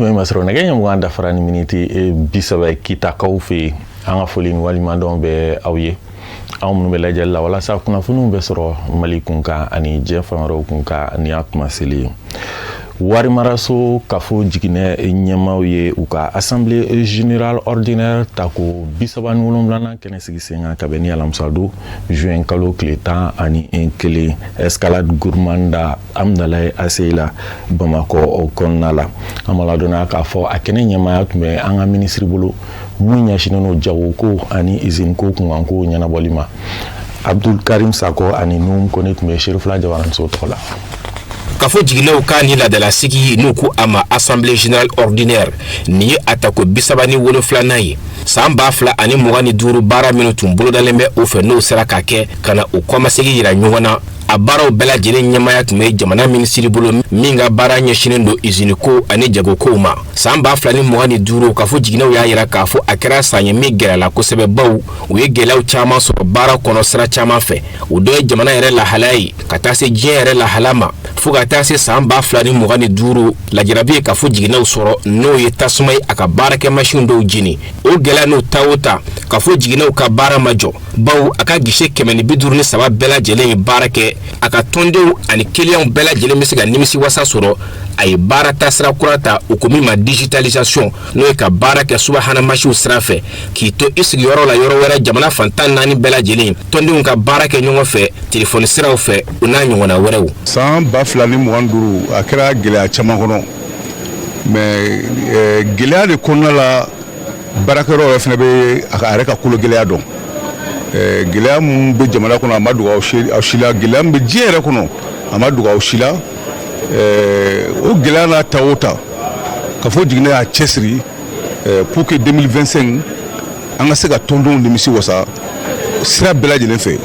tun masro na ganya mu anda farani miniti bisaba kita kaufe anga folin wali mandon be awye awum be lajal la wala sa kuna funu be soro malikunka ani jefa maro kunka ni akuma sili wari maraso kafo jigine nyamawye uka assemblée générale ordinaire tako bisaba nulum lana kene sigisenga kabeni alamsadu juin kalo kleta ani enkele escalade gourmanda amdalay asela bamako o konnala amala dona kafo akene nyama tumbe anga ministre bulu munya shinono jawoko ani izin ko kunganko nyana bolima Abdul Karim Sako ani num konet me Sherifla Jawaran Sotola kafo jigine ukani la dala sigi nuku ama assemblée générale ordinaire ni atako bisabani wolo flanayi samba fla ani mugani duru bara minu tumbulo dalembe ofe no sera kake kana ukoma sigi yira nyona abaro bela jere nyamaya tume jamana ministry bolo minga bara nyeshinendo izini ko ani jago ko ma samba fla ni mugani duru kafo jigine ya yira kafo akera sanye migera la ko sebe baw we gelaw chama so bara kono sera chama fe udo jamana yere la halai katase jere la halama fuga tase samba flani mugani duru la jarabi ka fujigina usoro no yetasumai akabara ke mashindo jini o gela no tawota ka fujigina ukabara majo bawu aka gishe kemeni bidurni sabab bela jele barake aka tonde ani client bela jele misiga nimisi wasa soro ay barata sra kurata ukumi ma digitalisation no ka barake subhana mashi usrafe ki to isigi yoro la yoro wera jamana fantan nani bela jele tonde unka barake nyongo fe telephone sra fe unanyo wana werewu samba flani muganduru akira gele chama kono mais gele de kono la barakero fene be areka kulo gele don gele mun be jamana kono amadu awshila gele be jere kono amadu awshila o gele na tawota kafo jigna a chesri pour que 2025 anga sega tondo ndimisi wasa sira bela jele fe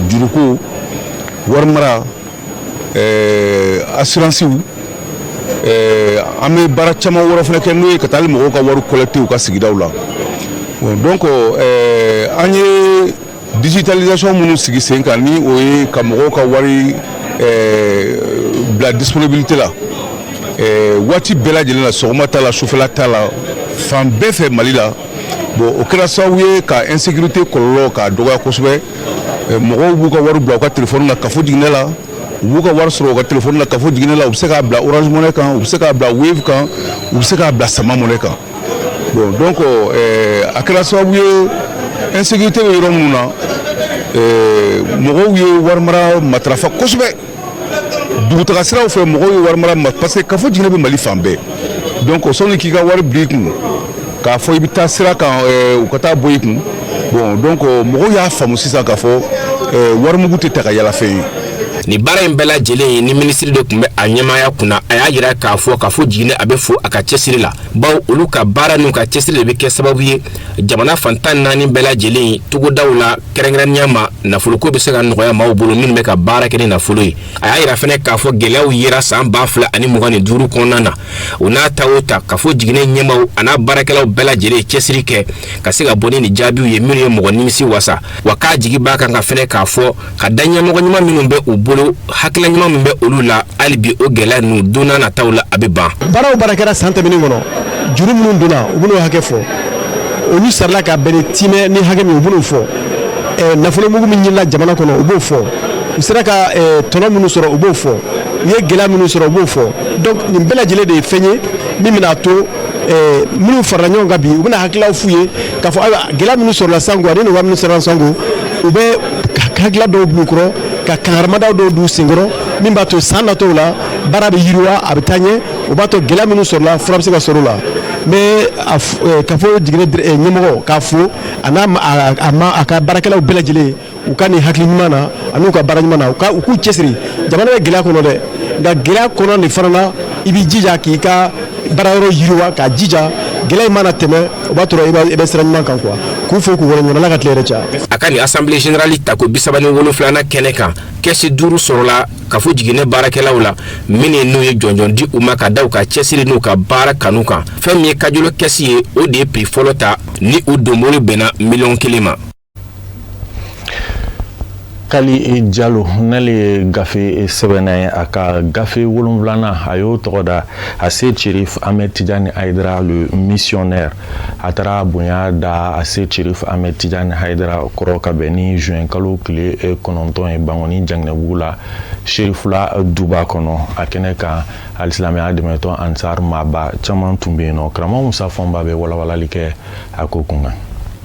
juruko warmara assurance ame bara chama woro fene ken noy katal mo ko waru collecter ka sigidaw la donc anye digitalisation munu sigi senka ni o ka mo ko wari la disponibilité la wati bela jela sogoma tala chauffela tala fam befe malila bo o kra sawiye ka insécurité kollo ka doga kosbe mo bu ko waru bla ka téléphone na ka fodina la wuka war soro ka téléphone la kafo jigine la ubse ka bla Orange Money kan ubse ka bla Wave kan ubse ka bla Sama Money kan bon donc akra sabu insécurité be yoro muna mogo ye war mara matrafa kosbe duguta sira fe mogo ye war mara parce que kafo jigine be Mali fambe donc soni ki ka war briku ka fo ibita sira kan ukata boyiku bon donc mogo ya famu sisa kafo war mugu te taka yala fe ni bara mbela jele ni ministre de kumbe anyamaya kuna ayajira kafo jine abefo akachesiri la baw uluka bara nuka chesiri be ke sababu ye jamana fantan nani mbela jele tugo dawla kerengran nyama na fuluko be sega noya mawbulu min meka bara kene na fului ayajira fene kafo gelaw yira samba fla ani mugani duru konana una tawota kafo jine nyama ana barakelaw bela jele chesiri ke kasega boni ni jabiu ye miri mugani misi wasa waka jigi baka nga fene kafo kadanya mugani ma minumbe hakila nyuma mbe olula alibi ogela nu dona na tawla abeba baraw barakera sante mini ngono juru mun duna ubuno hakefo onu sarla ka bene time ni hakemi ubuno fo nafulo mugu min nyilla jamana kono ubo fo usira ka tono munu soro ubo fo ye gela munu soro ubo fo donc ni bela jele de fenye mimina to munu faranyo ngabi ubuna hakila fuye ka fo gela munu soro la sango ani no munu soro sango ube hakila do blukro ka kangarmada do du singoro mimba to sanato la barabe yirwa abtanye obato gela minu sorla frapse ka sorola mais kafo digre nyemo kafo ana ama aka barakela ubela jile ukani hakli mana anuka baranyana uku chesri jamana gela kono de da gela kono ni farana ibi jija ki ka bararo yirwa ka jija gela mana teme obato ibe sranman kan quoi ku fo ku wona la gatlere cha akani assemblée générale tako bisabani wolo flana keneka kesi duru sorola kafo jigine barakela wala mini no ye jonjon di umaka dawka chesiri no ka baraka nuka femi kajulo kesi o de prix folota ni udomolo bena million kilima Kali Diallo n'ale gafe sɛbɛnna ye a ka gafe 7 a y'o tɔgɔ da a se Cherif Ahmed Tidiane Haidara le missionnaire a taara bonya da a se Cherif Ahmed Tidiane Haidara kɔrɔ ka bɛn ni juin kalo tile 9 ye Bangoni Janginɛbugu la Cherifula duba kɔnɔ a kɛnɛ kan alisilamɛya dɛmɛtɔ Ansar Maba caman tun bɛ yen nɔ karamɔgɔ Musa Fɔnba bɛ walawalali kɛ a ko kun kan.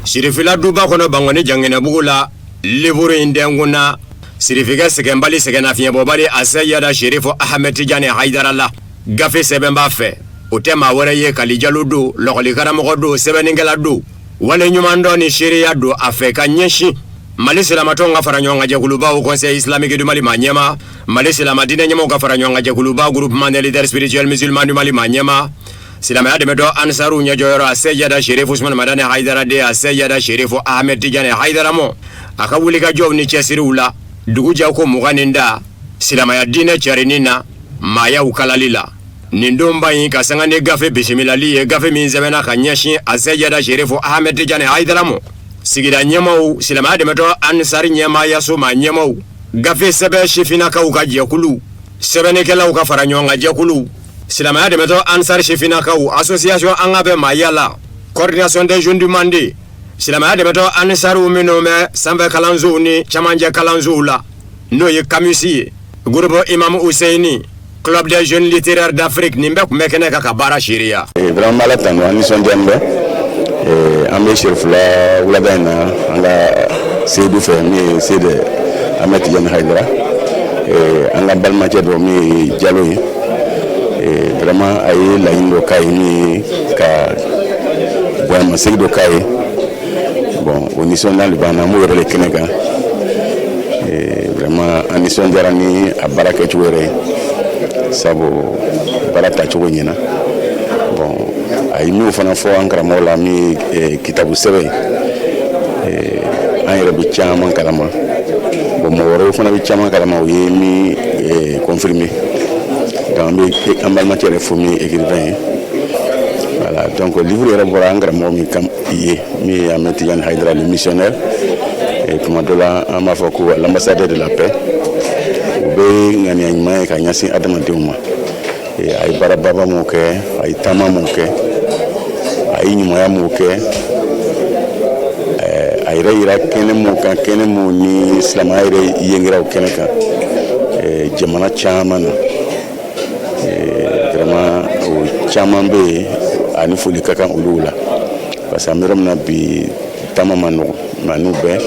Cherifula duba kɔnɔ Bangoni Janginɛbugu la livre indenguna sirifika sekembali sekena finyebobali asayada Cherif Ahmed Tidiane Haidara la gafe sebenba fe utema wɛrɛ ye Kali Diallo do lɔgɔli karamɔgɔ do sɛbɛnnikɛla do wale ɲuman dɔ ni seereya do a fɛ ka ɲɛsin Mali silamatɔw ka fara ɲɔgɔn kan jɛkuluba au Conseil islamique du Mali ma ɲɛma Mali silama diinɛ ɲɛmɔgɔw ka fara ɲɔgɔn kan jɛkuluba groupement des leaders spirituels musulmans du Mali ma ɲɛma silamɛya dɛmɛtɔ Ansaru ɲɛjɔyɔrɔ a seyada Cherif Ousmane Madani Haidara de a seyada Cherif Ahmed Tidiane Haidara mo a ka wulikajɔw ni cɛsiriw la dugu jɛ ko 20 da silamɛya diinɛ cɛrinni na maayaw kalali la nin don ba in ka sanga ni gafe bisimilali ye gafe min sɛbɛnna ka ɲɛsin a seyada Cherif Ahmed Tidiane Haidara mo sigida ɲɛmaw silamɛya dɛmɛtɔ Ansari ɲɛmaayaso ma ɲɛmaw gafe sɛbɛn sifinakaw ka jɛkulu sɛbɛnnikɛlaw ka fara ɲɔgɔn kan jɛkulu silamɛya dɛmɛtɔ Ansari sifinakaw association an ka bɛ maaya la coordination des jeunes du Mande silamɛya dɛmɛtɔ Ansaru minnu bɛ sanfɛ kalansow ni cɛmancɛ kalansow la n'o ye Kamusi ye groupe Imam Husseini club des jeunes littéraires d'Afrique nin bɛɛ tun bɛ kɛnɛ kan ka baara seereya. Vraiment ala tanu an nisɔndiyalen bɛ an bɛ Cherifula wulada in na an ka Seydou fɛ min ye Seydi Ahmed Tidiane Haidara an ka balimakɛ dɔ min ye Diallo ye vraiment a ye laɲini dɔ k'a ye min ye ka bonyamasegin dɔ k'a ye bon o nisɔndiya de b'an na an b'o yɛrɛ de kɛnɛ kan vraiment an nisɔndiyara ni a baara kɛcogo yɛrɛ ye sabu baara tacogo ɲɛna bon a ye min fana fɔ an karamɔgɔ la min ye kitabu sɛbɛn ye an yɛrɛ bɛ caman kalama bon mɔgɔ wɛrɛw fana bɛ caman kalama o ye min confirmé donc an balimakɛ yɛrɛ fo min ye écrivain ye voilà donc livre yɛrɛ bɔra an karamɔgɔ min kam ye min ye Ahmed Tidiane Haidara le missionnaire et tuma dɔ la an b'a fɔ ko l'ambassadeur de la paix u bɛ ŋaniya ɲuman ye ka ɲɛsin adamadenw ma a ye baarababa mun kɛ a ye taama mun kɛ a ye ɲumanya mun kɛ a yɛrɛ yira kɛnɛ mun kan kɛnɛ mun ni silamɛya yɛrɛ yengiraw kɛnɛ kan jamana caman na vraiment o caman bɛ yen ani foli ka kan olu la parce que an bɛ yɔrɔ min na bi taama ma nɔgɔn nka n'u bɛɛ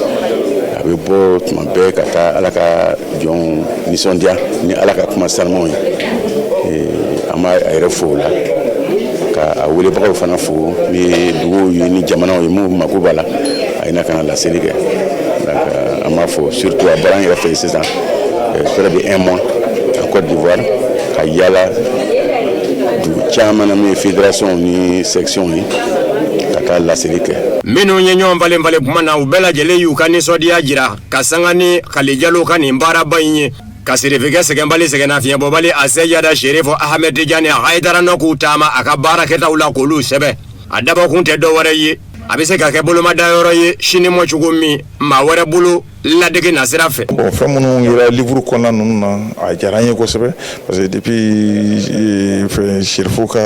a bɛ bɔ tuma bɛɛ ka taa ala ka jɔnw nisɔndiya ni ala ka kuma sanumanw ye an b'a yɛrɛ fo o la ka a welebagaw fana fo ni duguw ye ni jamanaw ye mun mako b'a la a ye na ka na laseli kɛ donc an b'a fo surtout a bɔra an yɛrɛ fɛ yen sisan près de 1 mois en Côte d'Ivoire ka yala dugu caman na min ye fédération ni section ye ka taa laseli kɛ. minnu ye ɲɔgɔn falen kuma na u bɛɛ lajɛlen y'u ka nisɔndiya jira ka sanga ni Kali Diallo ka nin baaraba in ye ka sirifikɛ sɛgɛnbali sɛgɛnnafiɲɛbɔbali a seyada Cherif Ahmed Tidiane Haidara nɔ k'u taama a ka baarakɛtaw la k'olu sɛbɛ a dabɔkun tɛ dɔ wɛrɛ ye a bɛ se ka kɛ bolomadayɔrɔ ye sini mɔcogo min maa wɛrɛ bolo ladege na sira fɛ. Bon fɛn minnu yera livre kɔnɔna ninnu na a diyara an ye kosɛbɛ parce que depuis Cherifu ka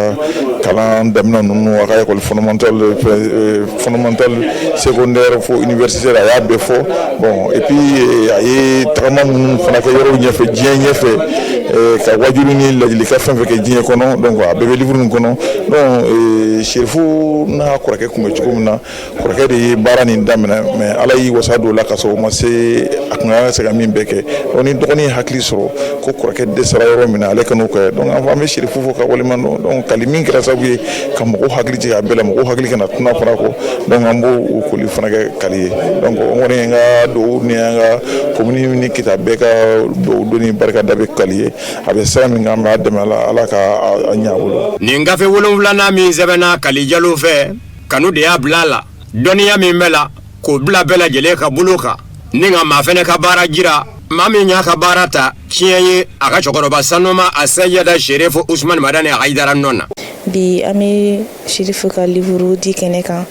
kalan daminɛ ninnu a ka école fondamentale secondaire fo universitaire a y'a bɛɛ fɔ bon et puis a ye tagama minnu fana kɛ yɔrɔw ɲɛfɛ diɲɛ ɲɛfɛ ka wajulu ni ladilikan fɛn fɛn kɛ diɲɛ kɔnɔ donc a bɛɛ bɛ livre nin kɔnɔ donc Cherifu n'a kɔrɔkɛ kun bɛ cogo min na kɔrɔkɛ de ye baara nin daminɛ mais ala y'i wasa don o la ka sɔrɔ o ma se a kun ka se ka min bɛɛ kɛ donc ni dɔgɔnin hakili sɔrɔ ko kɔrɔkɛ dɛsɛra yɔrɔ min na ale kan'o kɛ donc an bɛ Cherifu fo ka waleman dɔn donc Kali min kɛra sababu ye ka mɔgɔw hakili jigin a bɛɛ la mɔgɔw hakili kana tuna fara kɔ donc an b'o koli fana kɛ Kali ye donc o kɔni ye n ka dugawu ni an ka commune ni kita bɛɛ ka dugawu don ni barika da bɛ Kali ye a bɛ sira min kan an b'a dɛmɛ a la ala ka a ɲɛ a bolo. nin gafe 7 min sɛbɛnna Kali Diallo fɛ kanu de y'a bila a la dɔnniya min bɛ la k'o bila bɛɛ lajɛlen ka bolo kan ni nka maa fɛnɛ ka baara jira maa min y'a ka baara ta tiɲɛ ye a ka cɛkɔrɔba sanuma a seyada Cherif Ousmane Madani Haidara nɔ na. bi an bɛ Cherifu ka livre di kɛnɛ kan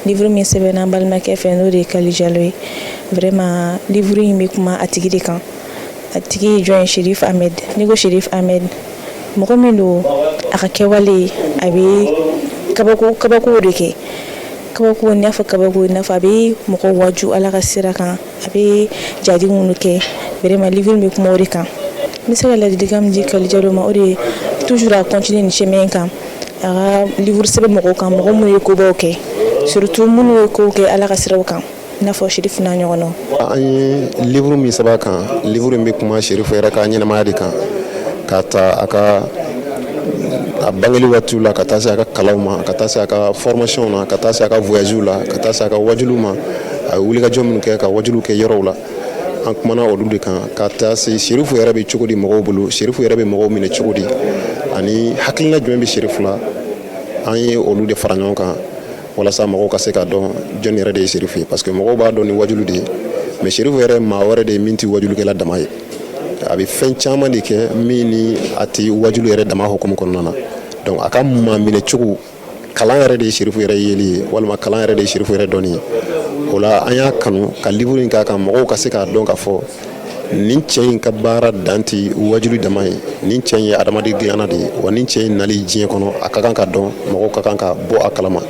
livre min sɛbɛnna an balimakɛ fɛ n'o de ye Kali Diallo ye vraiment livre in bɛ kuma a tigi de kan. A tigi jɔn ye Sherif Ahmed. N'i ko Sherif Ahmed mɔgɔ min don a ka kɛwale a bɛ kabako de kɛ. Kabako n'a fɔ kabako n'a fɔ a bɛ mɔgɔ waju Ala ka sira kan a bɛ jadi minnu kɛ vraiment livre in bɛ kuma o de kan. N bɛ se ka ladilikan min di Kalija dɔ ma o de ye toujours a continuer nin chemin kan a ka livre sɛbɛn mɔgɔw kan mɔgɔ minnu ye kobaw kɛ surtout minnu ye kow kɛ Ala ka siraw kan i n'a fɔ Sherif n'a ɲɔgɔnnaw. An ye livre min sɛbɛn a kan livre in bɛ kuma Sherif yɛrɛ ka ɲɛnamaya de kan ka ta a ka a bangeli waatiw la ka taa se a ka kalanw ma ka taa se a ka formation na ka taa se a ka voyagew la ka taa se a ka wajuliw ma a ye wulikajɔ minnu kɛ ka wajuliw kɛ yɔrɔw la an kumana olu de kan ka taa se Sherif yɛrɛ bɛ cogo di mɔgɔw bolo Sherif yɛrɛ bɛ mɔgɔw minɛ cogo di ani hakilina jumɛn bɛ Sherif la an ye olu de fara ɲɔgɔn kan walasa mɔgɔw ka se ka dɔn jɔn yɛrɛ de ye Sherif ye parce que mɔgɔw b'a dɔn ni wajulu de ye mais Sherif yɛrɛ maa wɛrɛ de ye min tɛ wajulikɛla dama ye a bɛ fɛn caman de kɛ min ni a tɛ wajulu yɛrɛ dama hukumu kɔnɔna na donc a ka maa minɛ cogo kalan yɛrɛ de ye Sherif yɛrɛ yeli ye walima kalan yɛrɛ de ye Sherif yɛrɛ dɔnni ye o la an y'a kanu ka livre in k'a kan mɔgɔw ka se k'a dɔn k'a fɔ nin cɛ in ka baara dan tɛ wajulu dama ye nin cɛ in ye adamaden dilanna de ye wa nin cɛ in nali diɲɛ kɔnɔ a ka kan ka dɔn mɔgɔw ka kan ka bɔ a kalama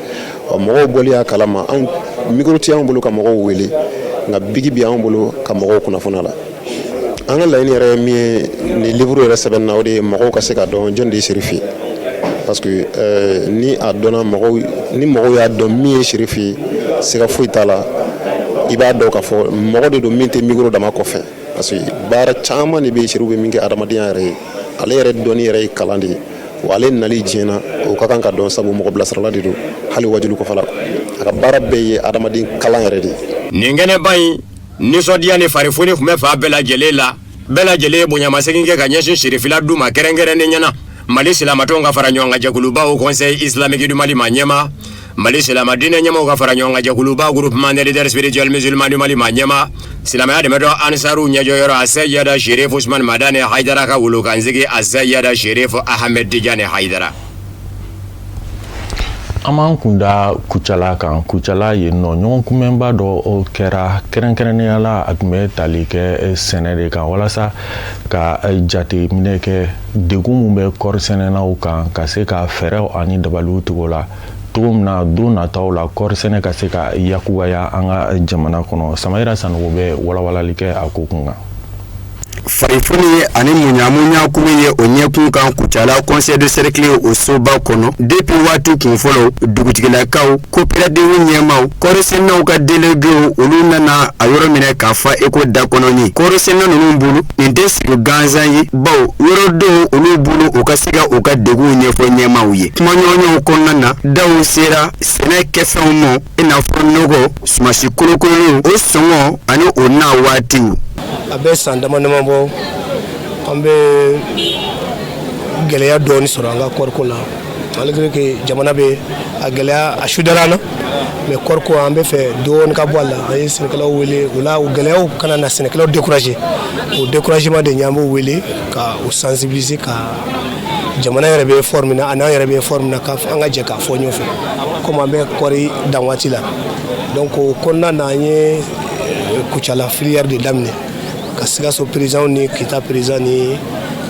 wa mɔgɔw bɔli a kalama anw micro tɛ anw bolo ka mɔgɔw wele nka bigi bɛ anw bolo ka mɔgɔw kunnafoniya la an ka laɲini yɛrɛ min ye ni livre yɛrɛ sɛbɛnni na o de ye mɔgɔw ka se ka dɔn jɔn de ye Sherif ye parce que ni a dɔnna ni mɔgɔw y'a dɔn min ye Sherif ye siga foyi t'a la i b'a dɔn k'a fɔ mɔgɔ de don min tɛ micro dama kɔfɛ parce que baara caman de bɛ yen Sherif bɛ min kɛ adamadenya yɛrɛ ye ale yɛrɛ dɔnni yɛrɛ ye kalan de ye wa ale nali diɲɛ na o ka kan ka dɔn sabu mɔgɔ bilasirala de don hali wajulu kɔfɛla a ka baara bɛɛ ye adamaden kalan yɛrɛ de ye. nin kɛnɛba in nisɔndiya ni farifoni tun bɛ fa bɛɛ lajɛlen la bɛɛ lajɛlen ye bonyamasegin kɛ ka ɲɛsin Sherifila du ma kɛrɛnkɛrɛnnen ɲɛna Mali silamatɔnw ka fara ɲɔgɔn kan jɛkuluba au Conseil islamique du Mali ma ɲɛma Mali silama diinɛ ɲɛmaw ka fara ɲɔgɔn kan jɛkuluba groupement des leaders spirituels musulmans du Mali ma ɲɛma silamɛya dɛmɛtɔ Ansaru ɲɛjɔyɔrɔ a Sayyada Sherif Usman Madani Haidara ka wolokansigi a Sayyada Sherif Ahmed Tidiane Haidara. An b'an kunda Kucala kan Kucala yen nɔ ɲɔgɔn kunbɛnba dɔ kɛra kɛrɛnkɛrɛnnenya la a tun bɛ tali kɛ sɛnɛ de kan walasa ka jateminɛ kɛ degun min bɛ kɔɔri sɛnɛnaw kan ka se ka fɛɛrɛw ani dabaliw tugu la cogo min na don nataw la kɔɔri sɛnɛ ka se ka yakubaya an ka jamana kɔnɔ Samayira Sanogo bɛ walawalali kɛ a ko kun kan. Farifoni ani munyamunya kuma ye o ɲɛkun kan Kucala conseil de cercle o soba kɔnɔ depuis waati kun fɔlɔ dugutigilakaw coopérative ɲɛmaw kɔɔrisɛnɛnaw ka délégués olu nana a yɔrɔ minɛ k'a fa eko da kɔnɔ ye kɔɔrisɛnɛ ninnu bolo nin tɛ sigi gansan ye baw yɔrɔ dɔw olu bolo u ka se ka u ka degun ɲɛfɔ ɲɛmaw ye kuma ɲɔgɔnyaw kɔnɔna na daw sera sɛnɛ kɛfɛnw ma i n'a fɔ nɔgɔ sumasi kolokololenw o sɔngɔ ani o n'a waatiw a bɛ san dama dama bɔ an bɛ gɛlɛya dɔɔni sɔrɔ an ka kɔɔriko la malgré que jamana bɛ a gɛlɛya a sudara na mais kɔɔriko an bɛ fɛ dɔɔni ka bɔ a la an ye sɛnɛkɛlaw wele o la o gɛlɛyaw kana na sɛnɛkɛlaw décourager o découragement de ɲan b'o wele ka o sensibiliser ka jamana yɛrɛ bɛ forme na an yɛrɛ bɛ forme na ka an ka jɛ k'a fɔ ɲɔgɔn fɛ comme an bɛ kɔɔri dan waati la donc o kɔnɔna na an ye Kucala filière de daminɛ ka Sikaso président ni Kita président ni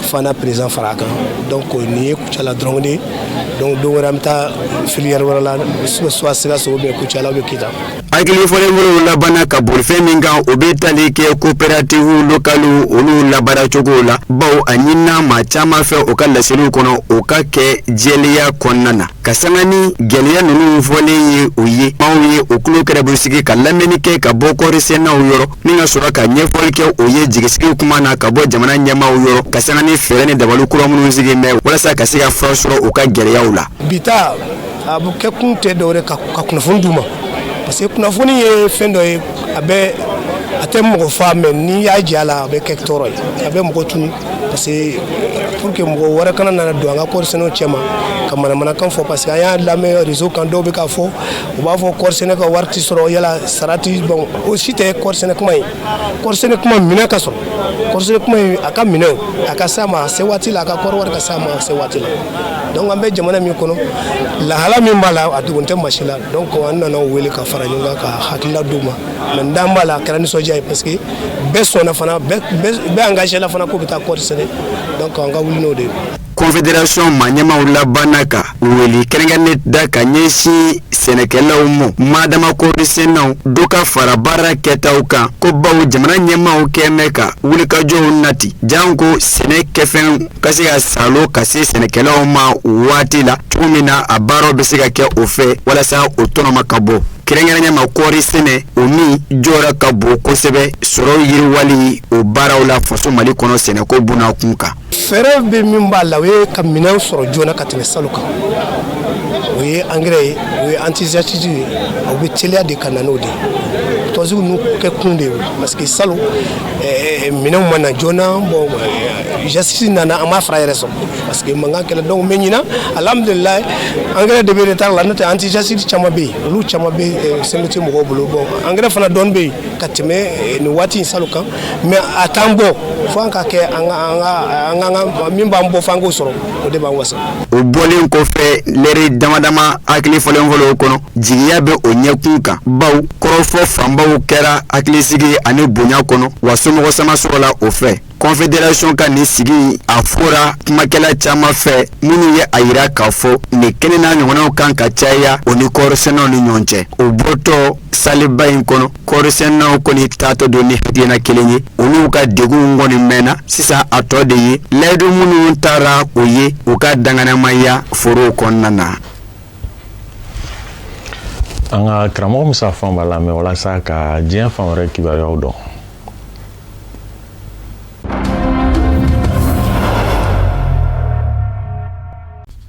Fana président fara kan donc ni ye Kucala dɔrɔn de donc don wɛrɛ an bɛ taa filière wɛrɛ la soit Sikaso ou bien Kucala ou bien Kita. hakili fɔlen bolo labanna ka bolifɛn min kan o bɛ tali kɛ coopérative locale olu labaara cogo la baw a ɲinina maa caman fɛ o ka laseliw kɔnɔ o ka kɛ jɛlenya kɔnɔna na ka sanga ni gɛlɛya ninnu fɔlen ye o ye anw ye o kulo kɛrɛbɛ sigi ka lamɛnni kɛ ka bɔ kɔɔrisɛnnaw yɔrɔ ni ka sɔrɔ ka ɲɛfɔli kɛ o ye jigisigi kuma na ka bɔ jamana ɲɛmaaw yɔrɔ ka sanga ni fɛɛrɛ ni dabali kura minnu sigi mɛ walasa ka se ka fura sɔrɔ o ka gɛlɛyaw la. Bita a bɛ kɛ kun tɛ dɔwɛrɛ ka kunnafoni d'u ma parce que kunnafoni ye fɛn dɔ ye a bɛ a tɛ mɔgɔ fa mɛ n'i y'a jɛ a la a bɛ kɛ tɔɔrɔ ye a bɛ mɔgɔ tunu parce que pour que mɔgɔ wɛrɛ kana nana don an ka kɔɔri sɛnɛw cɛ ma ka manamanakan fɔ parce que an y'a lamɛn réseau kan dɔw bɛ k'a fɔ u b'a fɔ kɔɔri sɛnɛ ka wari tɛ sɔrɔ yala sara tɛ bon o si tɛ kɔɔri sɛnɛ kuma ye kɔɔri sɛnɛ kuma minɛ ka sɔrɔ kɔɔri sɛnɛ kuma in a ka minɛw a ka s'a ma a se waati la a ka kɔɔri wari ka s'a ma a se waati la donc an bɛ jamana min kɔnɔ lahala min b'a la a dogon tɛ masi la donc an nana o wele ka fara ɲɔgɔn kan ka hakilila d'u ma mais n d'an b'a la a kɛra nisɔndiya ye parce que bɛɛ sɔnna fana bɛɛ engagé la fana k'u bɛ taa kɔɔri sɛnɛ donc an ka wuli n'o de ye. Confédération ɲɛmaw labanna ka wele kɛrɛnkɛrɛnnen da ka ɲɛsin sɛnɛkɛlaw ma madama kɔɔri sɛnɛw dɔ ka fara baara kɛtaw kan ko bawo jamana ɲɛmaw kɛmɛ ka wulikajɔw nati janko sɛnɛ kɛfɛn ka se ka salo ka se sɛnɛkɛlaw ma waati la cogo min na a baaraw bɛ se ka kɛ o fɛ walasa o tɔnɔma ka bɔ kɛrɛnkɛrɛnnen ma kɔɔri sɛnɛ o min jɔyɔrɔ ka bon kosɛbɛ sɔrɔ yiriwali o baaraw la faso Mali kɔnɔ sɛnɛko buna kun kan. Fɛɛrɛ bɛ min b'a la o ye ka minɛnw sɔrɔ joona ka tɛmɛ salo kan o ye engrais ye o ye antiseptique ye o bɛ teliya de ka na n'o de ye tɔnsigiw n'u kɛ kun de ye parce que salo minɛnw ma na joona bon justice nana an b'a fara yɛrɛ sɔrɔ parce que mankan kɛlɛ donc mais ɲinan alhamdulilayi engrais de bɛ retard la n'o tɛ antiseptique caman bɛ yen olu caman bɛ CMDT mɔgɔw bolo bon engrais fana dɔɔni bɛ yen ka tɛmɛ nin waati in salo kan mais a t'an bɔ fo an ka kɛ an ka min b'an bɔ fo an k'o sɔrɔ o de b'an wasa. O bɔlen kɔfɛ lɛri damadama hakili fɔlɔfɔlɔw kɔnɔ jigiya bɛ o ɲɛkun kan baw kɔrɔfɔ fanbaw kɛra hakilisigi ani bonya kɔnɔ wa somɔgɔ sama sɔrɔla o fɛ. Confédération ka nin sigi a fɔra kumakɛla caman fɛ minnu ye a yira k'a fɔ nin kɛnɛ n'a ɲɔgɔnnaw kan ka caya o ni kɔɔrisɛnɛw ni ɲɔgɔn cɛ o bɔtɔ saliba in kɔnɔ kɔɔrisɛnɛw kɔni taatɔ don ni hakilina kelen ye olu ka degun kɔni mɛnna sisan a tɔ de ye layidu minnu taara o ye u ka danganamaya forow kɔnɔna na. An ka karamɔgɔ Musa Fan b'a lamɛn walasa ka diɲɛ fan wɛrɛ kibaruyaw dɔn.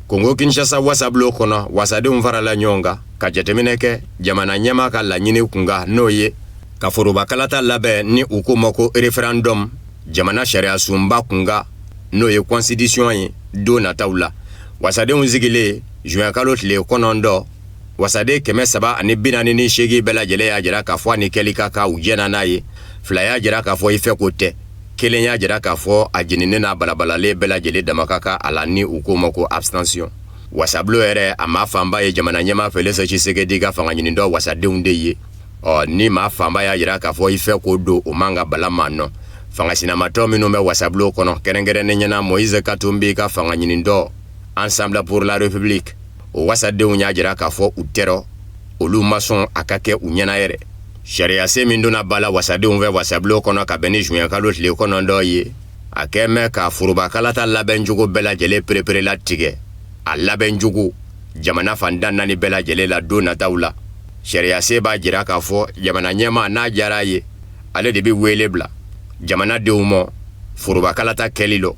Kongo Kinshasa wasablo kono wasadenw farala ɲɔgɔn kan ka jateminɛ kɛ jamana ɲɛma ka laɲini kunga n'o ye ka forobakalata labɛn ni u ko ma ko référendum jamana sariya sunba kunga n'o ye constitution ye don nataw la wasadenw sigilen juin kalo tile 9 wasaden 348 bɛɛ lajɛlen y'a jira k'a fɔ ani kɛli ka kan u jɛnna n'a ye fila y'a jira k'a fɔ i fɛ ko tɛ kelen y'a jira k'a fɔ a jeninen n'a balabalalen bɛɛ lajɛlen dama ka kan a la ni u ko ma ko abstention wasablo yɛrɛ a maa fanba ye jamana ɲɛma Félix Tshisekedi ka fanga ɲini dɔ wasadenw de ye ni maa fanba y'a jira k'a fɔ i fɛ ko don o man ka bala maa nɔ fanga sinamatɔ minnu bɛ wasablo kɔnɔ kɛrɛnkɛrɛnnen ɲɛna Moïse Katumbi ka fanga ɲini dɔ Ensemble pour la République o wasadenw y'a jira k'a fɔ u tɛrɔ olu ma sɔn a ka kɛ u ɲɛna yɛrɛ sariya se min donna bala wasadenw fɛ wasablo kɔnɔ ka bɛn ni juin kalo tile 9 ye a kɛ mɛ ka forobakalata labɛn jogo bɛɛ lajɛlen perepere la tigɛ a labɛn jogo jamana fandan naani bɛɛ lajɛlen la don nataw la sariya se b'a jira k'a fɔ jamana ɲɛma n'a diyara ye ale de bɛ wele bila jamanadenw ma forobakalata kɛli lɔ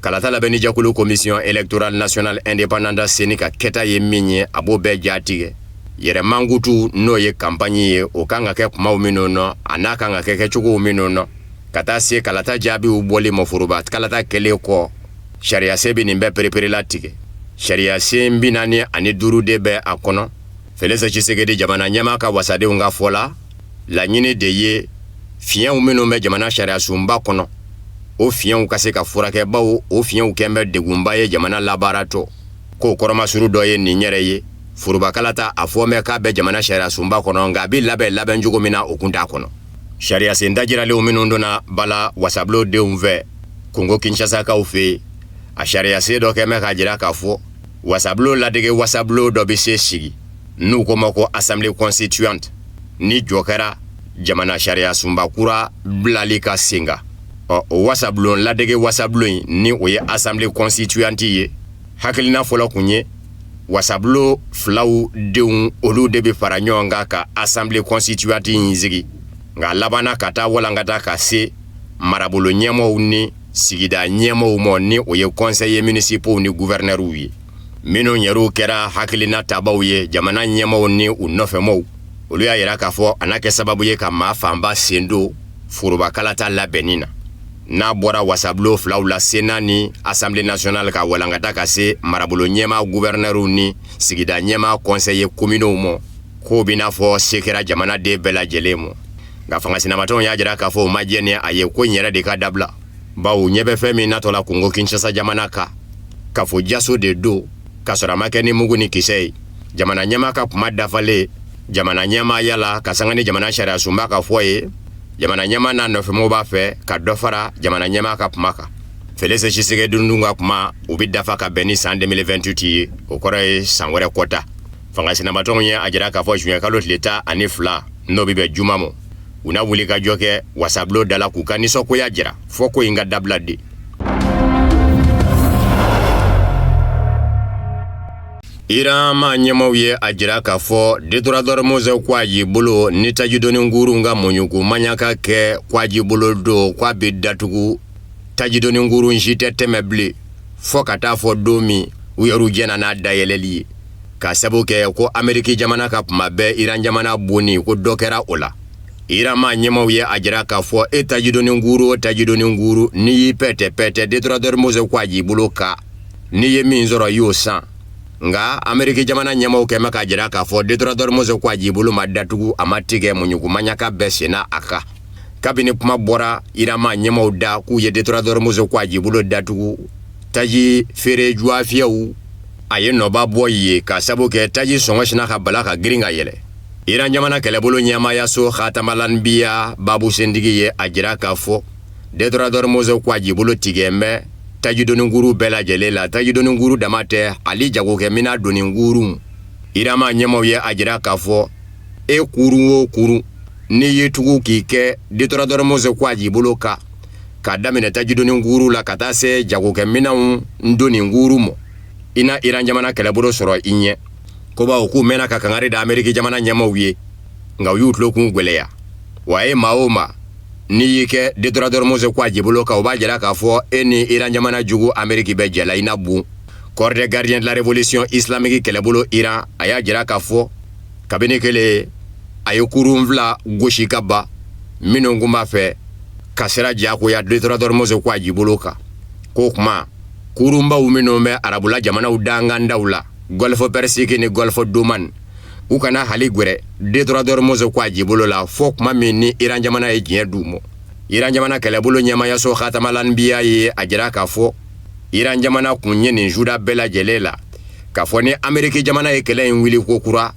kalata labɛn ni jɛkulu commission électorale nationale indépendante seni ka kɛta ye min ye a b'o bɛɛ jatigɛ yɛrɛ mangutu n'o ye campagne ye o kan ka kɛ kumaw minnu nɔ a n'a kan ka kɛ kɛcogow minnu nɔ ka taa se kalata jaabiw bɔli ma foroba kalata kɛlen kɔ sariya se bɛ nin bɛɛ perepere la tigɛ sariya sen 45 de bɛ a kɔnɔ Félix Tshisekedi jamana ɲɛma ka wasadenw ka fɔ la laɲini de ye fiɲɛw minnu bɛ jamana sariya sunba kɔnɔ o fiɲɛw ka se ka furakɛ bawo o fiɲɛw kɛn bɛ degunba ye jamana labaaratɔ k'o kɔrɔmasuru dɔ ye nin yɛrɛ ye forobakalata a fɔ mɛ k'a bɛ jamana sariya sunba kɔnɔ nka a bɛ labɛn cogo min na o kun t'a kɔnɔ sariya sen dajiralenw minnu donna bala wasablo denw fɛ Kongo Kinshasa kaw fɛ a sariya se dɔ kɛ mɛ k'a jira k'a fɔ wasablo ladege wasablo dɔ bɛ se sigi n'u ko ma ko assemblée constituante ni jɔ kɛra jamana sariya sunba kura bilali ka sen kan o wasablo ladege wasablo in ni o ye assemblée constituante ye hakilina fɔlɔ kun ye wasablo filaw denw olu de bɛ fara ɲɔgɔn kan ka assemblée constituante in sigi nka labanna ka taa walankata ka se marabolo ɲɛmɔgɔw ni sigida ɲɛmɔgɔw ma ni o ye conseillers municipaux ni gouverneurs ye minnu yɛrɛw kɛra hakilina tabaw ye jamana ɲɛmɔgɔw ni u nɔfɛmaw olu y'a jira k'a fɔ a n'a kɛ sababu ye ka maa fanba sen don furubakalata labɛnni na n'a bɔra wasabilo filaw la Sénat ni Assemblée nationale ka walankata ka se marabolo ɲɛma gouverneur ni sigida ɲɛma conseiller communaux ma ko bina fɔ se kɛra jamanaden bɛɛ lajɛlen ma nka fangasinamatɔnw y'a jira k'a fɔ o ma diɲɛ ni a ye ko in yɛrɛ de ka dabila bawo ɲɛ bɛ fɛn min natɔla Congo Kinshasa jamana kan k'a fɔ jaso de do k'a sɔrɔ a ma kɛ ni mugu ni kisɛ ye jamana ɲɛma ka kuma dafalen jamana ɲɛma yala ka sanga ni jamana sariya sunba ka fɔ ye jamana ɲɛma n'a nɔfɛmɔgɔw b'a fɛ ka dɔ fara jamana ɲɛma ka kuma kan Félix Tshisekedi ka kuma u bi dafa ka bɛn ni san 2028 ye o kɔrɔ ye san wɛrɛ kɔta fangasinamatɔnw ye a jira k'a fɔ juin kalo tile 12 n'o bi bɛn juma ma u na wuli ka jɔ kɛ wasabilo dala k'u ka nisɔngoya jira fɔ ko in ka dabila de. Iran ma ɲɛmaw ye a jira k'a fɔ détonateur Mosé ko a y'i bolo ni tajidoni nguru ka muɲuku maɲaka kɛ ko a y'i bolo do ko a bɛ datugu tajidoni nguru si tɛ tɛmɛ bilen fɔ ka taa fɔ don min u yɛrɛw jɛna n'a dayɛlɛli ye ka sabu kɛ ko Amérique jamana ka kuma bɛɛ Iran jamana bonni ko dɔ kɛra o la. Iran ma ɲɛmaw ye a jira k'a fɔ e tajidoni nguru n'i y'i pɛtɛ détonateur Mosé ko a y'i bolo ka n'i ye min sɔrɔ i y'o san. Nga Amérique jamana ɲɛmaw kɛmɛ k'a jira k'a fɔ détonateur Mosé ko a y'i bolo ma datugu a ma tigɛ muɲuku maɲaka bɛɛ senna a kan kabini kuma bɔra Iran ma ɲɛmaw da k'u ye détonateur Mosé ko a y'i bolo datugu taji feere juafiyɛw a ye nɔba bɔ ye ka sabu kɛ taji sɔngɔ sina ka bala ka girin ka yɛlɛ. Iran jamana kɛlɛbolo ɲɛmayaso Khatamalanibiya Babu Sendigi ye a jira k'a fɔ détonateur Mosé ko a y'i bolo tigɛ mɛ tajidoni nguru bɛɛ lajɛlen la tajidoni nguru dama tɛ ali jagokɛ mina doni nguru Iran ma ɲɛmaw ye a jira k'a fɔ e kuru o kuru n'i ye tugu k'i kɛ détonateur Mosé ko a y'i bolo ka daminɛ tajidoni nguru la ka taa se jagokɛ minanw doni nguru ma i na Iran jamana kɛlɛbolo sɔrɔ i ɲɛ ko bawo k'u mɛnna ka kangari da Amérique jamana ɲɛmaw ye nka u y'u tulokun gwɛlɛya wa a ye maa o maa n'i y'i kɛ détonateur Mosé ko a y'i bolo ka o b'a jira k'a fɔ e ni Iran jamana jugu Amérique bɛ jɛla i na bon corps des gardiens de la révolution islamique kɛlɛbolo Iran a y'a jira k'a fɔ kabini kelen a ye kurun fila gosi ka ban minnu kun b'a fɛ ka sira diyagoya détonateur Mosé ko a y'i bolo kan k'o kuma kurunbaw minnu bɛ arabula jamanaw dangandaw la Golfe Persique ni Golfe d'Oman u kana hali gwɛrɛ détonateur Mosé ko a y'i bolo la fɔ kuma min ni Iran jamana ye diɲɛ d'u ma. Iran jamana kɛlɛbolo ɲɛmayaso Khatamalanibiya ye a jira k'a fɔ Iran jamana kun ye nin juda bɛɛ lajɛlen la k'a fɔ ni Amérique jamana ye kɛlɛ in wuli ko kura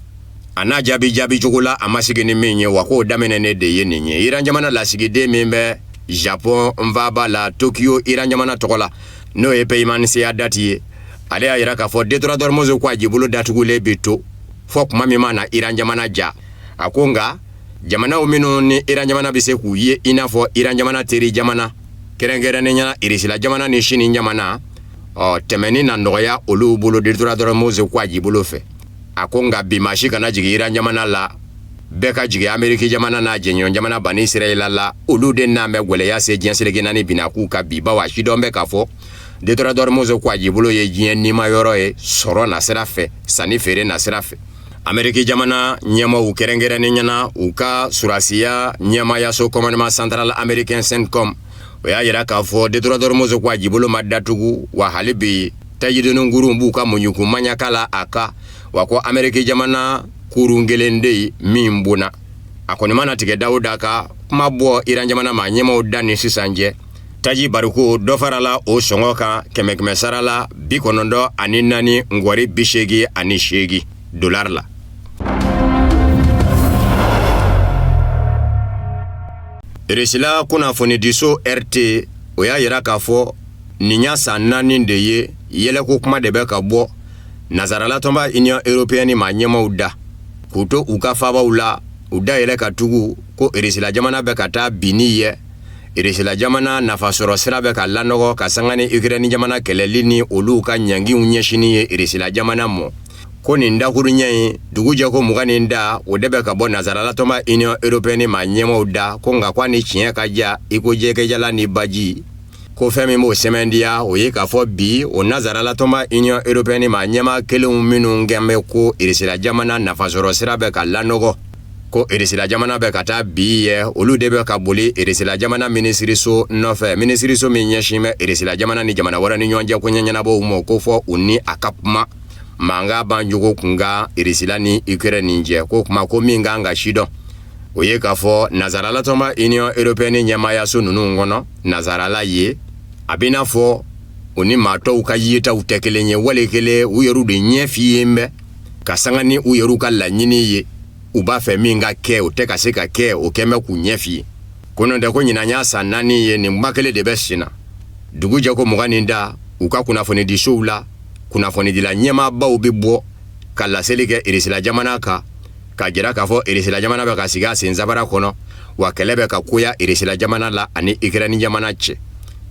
a n'a jaabi cogo la a ma sigi ni min ye wa k'o daminɛnen de ye nin ye. Iran jamana lasigiden min bɛ Japon Nvaba la Tokyo Iran jamana tɔgɔ la n'o ye paiemaniseya date ye ale y'a jira k'a fɔ détonateur Mosé ko a y'i bolo datugulen bi to fɔ kuma min ma na Iran jamana ja a ko nka jamanaw minnu ni Iran jamana bɛ se k'u ye i n'a fɔ Iran jamana teri jamana kɛrɛnkɛrɛnnenya Irisila jamana ni Chine jamana tɛmɛni na nɔgɔya olu bolo détonateur Mosé ko a y'i bolo fɛ a ko nka bi maa si kana jigin Iran jamana la bɛɛ ka jigin Amérique jamana n'a jɛɲɔgɔn jamana bani Israël la olu de n'an bɛ gwɛlɛya se diɲɛ seleke naani bina k'u ka bi bawo a si dɔn bɛ k'a fɔ détonateur Mosé ko a y'i bolo ye diɲɛ nima yɔrɔ ye sɔrɔ nasira fɛ sanni feere nasira fɛ. Amérique jamana ɲɛmaw kɛrɛnkɛrɛnnen ɲɛna u ka surasiya ɲɛmayaso commandement central américain CENTCOM o y'a jira k'a fɔ détonateur Mosé ko a y'i bolo ma datugu wa hali bi tajidoni nguru b'u ka muɲuku maɲaka la a kan wa ko Amérique jamana kurun kelen de ye min bonna a kɔni mana tigɛ Dawuda ka kuma bɔ Iran jamana ma ɲɛmaw da ni sisan cɛ taji bariko dɔ farala o sɔngɔ kan kɛmɛ sara la 94 ngwari 88 dollar la. Irisila kunnafonidiso RT o y'a jira k'a fɔ nin y'a san 4 de ye yɛlɛko kuma de bɛ ka bɔ nazarala tɔnba Union européenne ma ɲɛmaw da k'u to u ka faabaw la u da yɛlɛ ka tugu ko Irisila jamana bɛ ka taa bini ye Irisila jamana nafasɔrɔ sira bɛ ka lanɔgɔ ka sanga ni Ukraine jamana kɛlɛli ni olu ka ɲangiw ɲɛsini ye Irisila jamana mɔ ko nin dakuruɲɛ in dugu jɛko 20 da o de bɛ ka bɔ nazarala tɔnba Union européenne ma ɲɛmaw da ko nka kwa ni tiɲɛ ka ja i ko jɛkɛjala ni baji ko fɛn min b'o sɛmɛndiya o ye k'a fɔ bi o nazarala tɔnba Union européenne ma ɲɛma kelenw minnu gɛnbɛ ko Irisila jamana nafasɔrɔ sira bɛ ka lanɔgɔ ko irisila jamana bɛ ka taa bi ye olu de bɛ ka boli irisila jamana minisiriso nɔfɛ minisiriso min ɲɛsin bɛ irisila jamana ni jamana wɛrɛ ni ɲɔgɔn cɛ ko ɲɛɲɛnabɔw ma ko fɔ u ni a ka kuma manga banjogo kunga irisila ni Ukraine cɛ ko kuma ko min kan ka sidɔn o ye k'a fɔ nazarala tɔnba Union Européenne ɲɛmaayaso ninnu kɔnɔ nazarala ye a bɛ n'a fɔ u ni maa tɔw ka yetaw tɛ kelen ye wali kelen u yɛrɛw de ɲɛ fiyen bɛ ka sanga ni u yɛrɛw ka laɲini ye u b'a fɛ min ka kɛ o tɛ ka se ka kɛ o kɛn bɛ k'u ɲɛ fiye ko n'o tɛ ko ɲinan y'a san 4 ye nin ba kelen de bɛ senna dugu jɛ ko 20 da u ka kunnafoni di sow la kunnafoni dila ɲɛmaabaw bɛ bɔ ka laseli kɛ irisila jamana kan ka jira k'a fɔ irisila jamana bɛ ka sigi a sen sabara kɔnɔ wa kɛlɛ bɛ ka koya irisila jamana la ani Ukraine jamana cɛ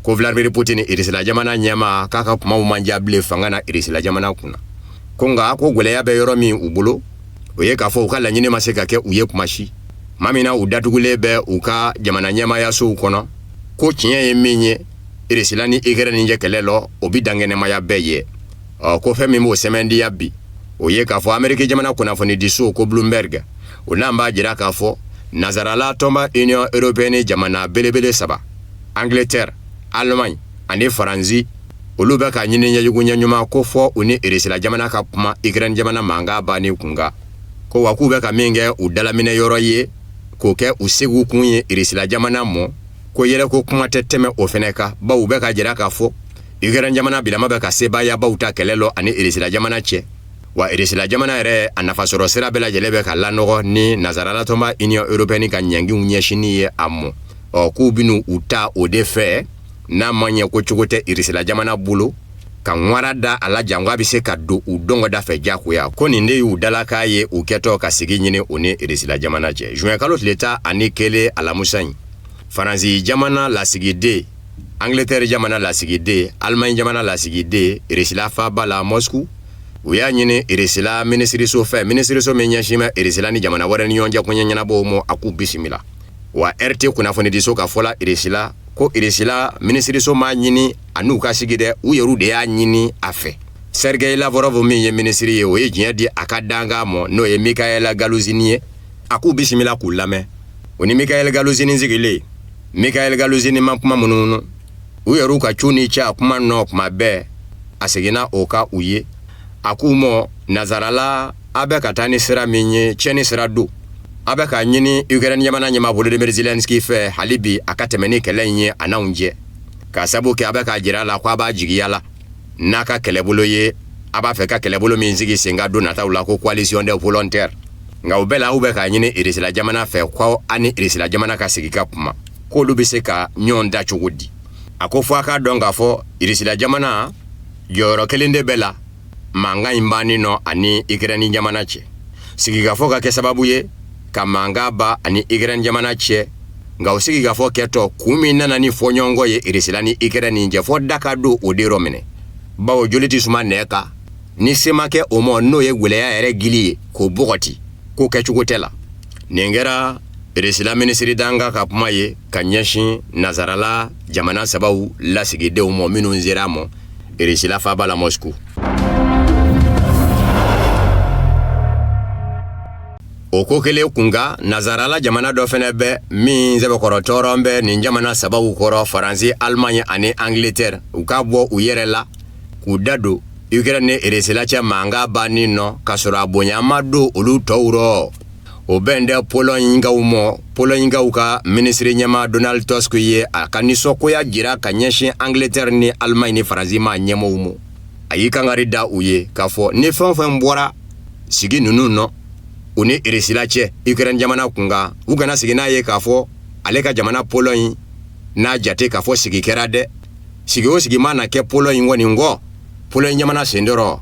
ko Vladimir Putin irisila jamana ɲɛma k'a ka kumaw man diya bilen fanga na irisila jamana kunna ko nka ko gwɛlɛya bɛ yɔrɔ min u bolo o ye k'a fɔ u ka laɲini ma se ka kɛ u ye kuma si maa min na u datugulen bɛ u ka jamana ɲɛmaayasow kɔnɔ ko tiɲɛ ye min ye irisila ni Ukraine cɛ kɛlɛ lɔ o bi dangɛnɛmaya bɛɛ ye ko fɛn min b'o sɛmɛndiya bi o ye k'a fɔ Amérique jamana kunnafoni di so ko Bloomberg o n'an b'a jira k'a fɔ nazarala tɔnba Union Européenne jamana belebele 3 Angleterre Allemagne ani Faransi olu bɛ ka ɲini ɲɛjugu ɲɛɲuman ko fɔ u ni irisila jamana ka kuma Ukraine jamana manga bani kunga ko wa k'u bɛ ka min kɛ u dalaminɛ yɔrɔ ye k'o kɛ u segu kun ye irisila jamana mɔ ko yɛrɛ ko kuma tɛ tɛmɛ o fɛnɛ kan baw bɛ ka jira k'a fɔ Ukraine jamana bilama bɛ ka sebayabaw ta kɛlɛ lɔ ani irisila jamana cɛ wa irisila jamana yɛrɛ a nafasɔrɔ sira bɛɛ lajɛlen bɛ ka lanɔgɔ ni nazarala tɔnba Union Européenne ka ɲangiw ɲɛsini ye a mɔ k'u bɛnu u ta o de fɛ n'a ma ɲɛ ko cogo tɛ irisila jamana bolo ka ŋwara da a la jango a bɛ se ka don u dɔngɔda fɛ jakoya ko nin de y'u dala k'a ye u kɛtɔ ka sigi ɲini u ni irisila jamana cɛ juin kalo tile 11 alamusa in Faransi jamana lasigiden Angleterre jamana lasigiden Allemagne jamana lasigiden irisila faaba la Moscou u y'a ɲini irisila minisiriso fɛ minisiriso min ɲɛsin bɛ irisila ni jamana wɛrɛ ni ɲɔgɔn cɛ ko ɲɛɲɛnabɔw ma a k'u bisimila wa RT kunnafoni di so ka fɔla irisila ko irisila minisiriso m'a ɲini a n'u ka sigi dɛ u yɛrɛw de y'a ɲini a fɛ Sergei Lavrov min ye minisiri ye o ye diɲɛ di a ka danga mɔ n'o ye Mikhail Galuzin ye a k'u bisimila k'u lamɛn o ni Mikhail Galuzin sigilen Mikhail Galuzin ma kuma minnu u yɛrɛw ka cu ni cɛ a kuma nɔ kuma bɛɛ a seginna o ka u ye a k'u mɔ nazarala a bɛ ka taa ni sira min ye cɛni sira don a bɛ ka ɲini Ukraine jamana ɲɛmaa Volodymyr Zelensky fɛ hali bi a ka tɛmɛ ni kɛlɛ in ye a n'anw cɛ ka sabu kɛ a bɛ ka jira a la ko a b'a jigiya la n'a ka kɛlɛbolo ye a b'a fɛ ka kɛlɛbolo min sigi sen ka don nataw la ko coalition des volontaires nka o bɛɛ la u bɛ ka ɲini irisila jamana fɛ ko ani irisila jamana ka sigi ka kuma k'olu bɛ se ka ɲɔgɔn da cogo di a ko fɔ a k'a dɔn k'a fɔ irisila jamana jɔyɔrɔ kelen de bɛ la mankan in banni nɔ ani Ukraine jamana cɛ sigikafɔ ka kɛ sababu ye ka mankan ba ani Ukraine jamana cɛ nka o sigikafɔ kɛtɔ kun min nana ni fɔɲɔgɔnkɔ ye irisila ni Ukraine cɛ fɔ da ka don o de yɔrɔ minɛ bawo joli tɛ suma nɛ kan ni se ma kɛ o ma n'o ye gwɛlɛya yɛrɛ gili ye k'o bɔgɔti k'o kɛcogo tɛ la nin kɛra irisila minisiri danga ka kuma ye ka ɲɛsin nazarala jamana sabaw lasigidenw ma minnu sera a ma irisila faaba la Moscou. O ko kelen kunga nazarala jamana dɔ fɛnɛ bɛ min sɛbɛkɔrɔ tɔɔrɔ bɛ nin jamana sababu kɔrɔ Faransi Allemagne ani Angleterre u ka bɔ u yɛrɛ la k'u da don Ukraine ni irisila cɛ mankan banni nɔ ka sɔrɔ a bonya ma don olu tɔw rɔ o bɛn dɛ Poloɲinkaw mɔ Poloɲinkaw ka minisiri ɲɛma Donald Tusk ye a ka nisɔngoya jira ka ɲɛsin Angleterre ni Allemagne ni Faransi ma ɲɛmɔgɔw mɔ a y'i kangari da u ye k'a fɔ ni fɛn o fɛn bɔra sigi ninnu nɔ u ni irisila cɛ Ukraine jamana kunga u kana sigi n'a ye k'a fɔ ale ka jamana Poloɲin n'a jate k'a fɔ sigi kɛra dɛ sigi o sigi ma na kɛ Poloɲin kɔni nkɔ Poloɲin jamana sen dɔrɔ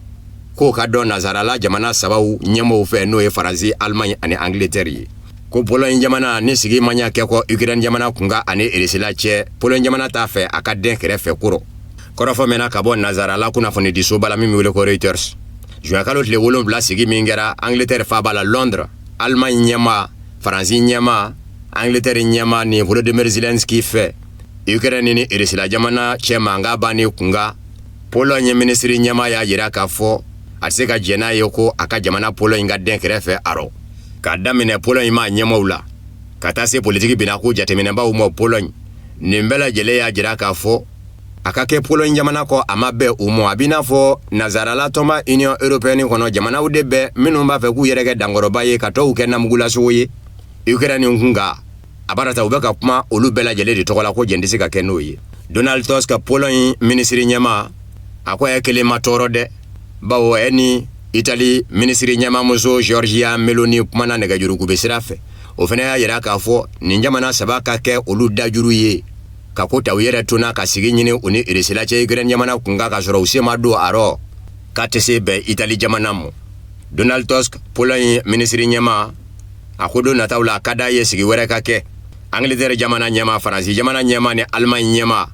k'o ka dɔn nazarala jamana sabaw ɲɛmɔgɔw fɛ n'o ye Faransi Allemagne ani Angleterre ye ko Poloɲin jamana ni sigi ma ɲa kɛ kɔ Ukraine jamana kunga ani irisila cɛ Poloɲin jamana t'a fɛ a ka den kɛrɛfɛ kɔrɔ kɔrɔfɔ mɛnna ka bɔ nazarala kunnafoni di so bala min bɛ wele ko Reuters juin kalo tile 7 sigi min kɛra Angleterre faaba la Londres Allemagne ɲɛma Faransi ɲɛma Angleterre ɲɛma ni Volodymyr Zelensky fɛ Ukraine ni irisila jamana cɛ mankan banni kunga Poloɲin minisiri ɲɛma y'a jira k'a fɔ a tɛ se ka jɛn n'a ye ko a ka jamana Poloɲin ka den kɛrɛfɛ arɔ ka daminɛ Pologne ma ɲɛmɔgɔw la ka taa se politiki binako jateminɛbaw ma Pologne nin bɛɛ lajɛlen y'a jira k'a fɔ a ka kɛ Pologne jamana kɔ a ma bɛn u ma a b'i n'a fɔ nazarala tɔnba Union Européenne kɔnɔ jamanaw de bɛ minnu b'a fɛ k'u yɛrɛ kɛ dankɔrɔba ye ka tɔw kɛ namugulasogo ye Ukraine kun kan a barata u bɛ ka kuma olu bɛɛ lajɛlen de tɔgɔ la ko jɛn tɛ se ka kɛ n'o ye Donald Tusk Pologne ministre ɲɛma a ko kelen ma tɔɔrɔ dɛ bawo ni Italie ministre ɲɛma muso Giorgia Meloni kumana nɛgɛjuruku bɛ sira fɛ o fana y'a yira k'a fɔ nin jamana saba ka kɛ olu dajuru ye ka ko ta u yɛrɛ tuna ka sigi ɲini u ni Russie cɛ Ukraine jamana kun ka sɔrɔ u se ma don arɔ ka tɛ se bɛn Italie jamana ma Donald Tusk Pologne ministre ɲɛma a ko don nataw la ka d'a ye sigi wɛrɛ ka kɛ Angleterre jamana ɲɛma Faransi jamana ɲɛma ni Allemagne ɲɛma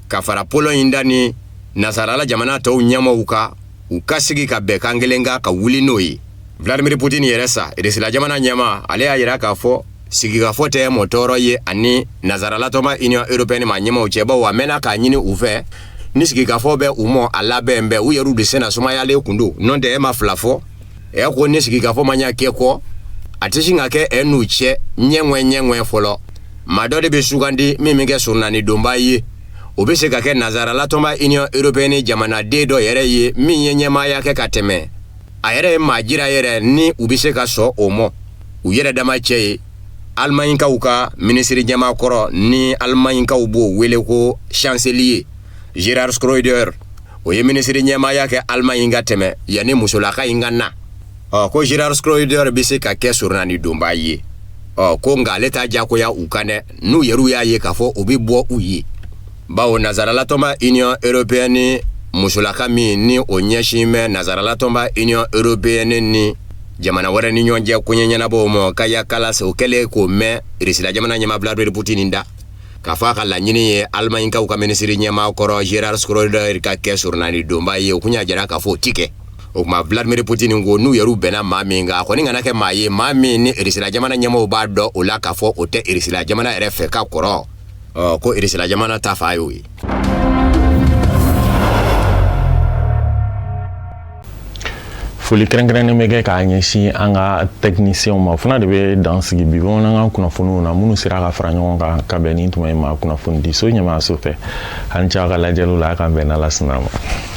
ka fara Pologne da ni nasarala jamana tɔw ɲɛmaw ka u ka sigi ka bɛn kan kelen ka wuli n'o ye Vladimir Putin yɛrɛ sa Russie jamana ɲɛma ale y'a yira k'a fɔ sigikafɔ tɛ mɔtɔrɔ ye ani nazarala tɔnba Union Européenne ma ɲɛmaw cɛ bawo a mɛnna k'a ɲini u fɛ ni sigikafɔ bɛ u mɔ a labɛn bɛɛ u yɛrɛw de sena sumayalen kun don n'o tɛ ma fila fɔ ko ni sigikafɔ ma ɲa kɛ kɔ a tɛ sin ka kɛ n'u cɛ ɲɛŋɛ fɔlɔ maa dɔ de bɛ sugandi min bɛ kɛ surunani donba ye o bɛ se ka kɛ nazarala tɔnba Union Européenne jamanaden dɔ yɛrɛ ye min ye ɲɛmaaya kɛ ka tɛmɛ a yɛrɛ ye maa jira yɛrɛ ni u bɛ se ka sɔn o mɔ u yɛrɛ dama cɛ ye Almaɲikaw ka ministre ɲɛma kɔrɔ ni Almaɲikaw b'o wele ko chancelier Gerhard Schröder o ye ministre ɲɛmaaya kɛ Almaɲi ka tɛmɛ yanni musolaka in ka na ko Gerhard Schröder bɛ se ka kɛ surunani donba ye ko nka ale t'a jagoya u kan dɛ n'u yɛrɛw y'a ye k'a fɔ u bɛ bɔ u ye bawo nazarala tɔnba Union Européenne musolaka min ni o ɲɛsin bɛ nazarala tɔnba Union Européenne ni jamana wɛrɛ ni ɲɔgɔn cɛ koɲɛ ɲɛnabɔw ma kaya kala o kɛlen k'o mɛn Russie jamana ɲɛma Vladimir Putin da k'a fɔ a ka laɲini ye Almaɲikaw ka ministre ɲɛma kɔrɔ Gerhard Schröder ka kɛ surunani donba ye o kun y'a jira k'a fɔ o ti kɛ o kuma Vladimir Putin ko n'u yɛrɛw bɛnna maa min kan a kɔni kana kɛ maa ye maa min ni Russie jamana ɲɛmaw b'a dɔn o la k'a fɔ o tɛ Russie jamana yɛrɛ fɛ ka kɔrɔ ko Russie jamana ta fa y'o ye foli kɛrɛnkɛrɛnnen bɛ kɛ k'a ɲɛsin an ka techniciens ma o fana de bɛ dan sigi bi bamanankan kunnafoniw na minnu sera ka fara ɲɔgɔn kan ka bɛn ni tuma in ma kunnafoni di so ɲɛmaa so fɛ an cɛ a ka lajɛliw la a k'an bɛn n'Ala sɔnna ma